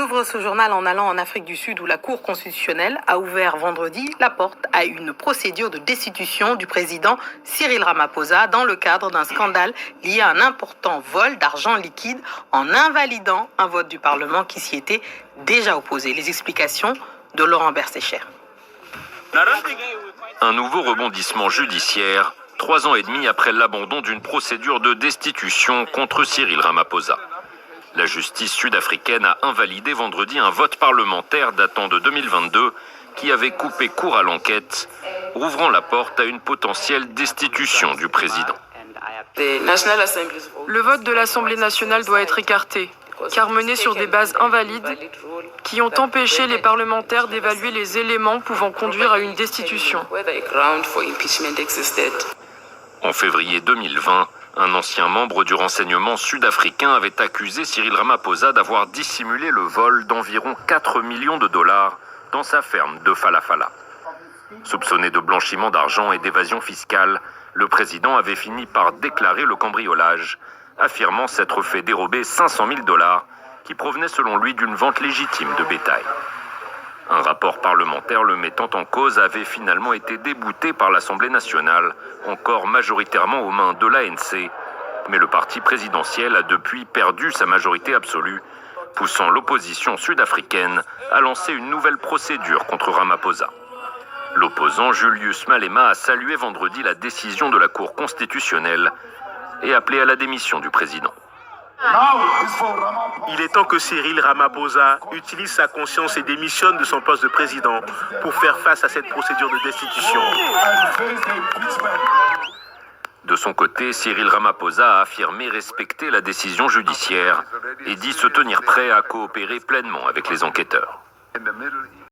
ouvre ce journal en allant en Afrique du Sud où la Cour constitutionnelle a ouvert vendredi la porte à une procédure de destitution du président Cyril Ramaphosa dans le cadre d'un scandale lié à un important vol d'argent liquide en invalidant un vote du Parlement qui s'y était déjà opposé. Les explications de Laurent Bersécher. Un nouveau rebondissement judiciaire, 3 ans et demi après l'abandon d'une procédure de destitution contre Cyril Ramaphosa. La justice sud-africaine a invalidé vendredi un vote parlementaire datant de 2022 qui avait coupé court à l'enquête, ouvrant la porte à une potentielle destitution du président. Le vote de l'Assemblée nationale doit être écarté, car mené sur des bases invalides qui ont empêché les parlementaires d'évaluer les éléments pouvant conduire à une destitution. En février 2020, un ancien membre du renseignement sud-africain avait accusé Cyril Ramaphosa d'avoir dissimulé le vol d'environ 4 millions de dollars dans sa ferme de Falafala. Soupçonné de blanchiment d'argent et d'évasion fiscale, le président avait fini par déclarer le cambriolage, affirmant s'être fait dérober 500 000 dollars qui provenaient selon lui d'une vente légitime de bétail. Un rapport parlementaire le mettant en cause avait finalement été débouté par l'Assemblée nationale, encore majoritairement aux mains de l'ANC. Mais le parti présidentiel a depuis perdu sa majorité absolue, poussant l'opposition sud-africaine à lancer une nouvelle procédure contre Ramaphosa. L'opposant Julius Malema a salué vendredi la décision de la Cour constitutionnelle et appelé à la démission du président. Il est temps que Cyril Ramaphosa utilise sa conscience et démissionne de son poste de président pour faire face à cette procédure de destitution. De son côté, Cyril Ramaphosa a affirmé respecter la décision judiciaire et dit se tenir prêt à coopérer pleinement avec les enquêteurs.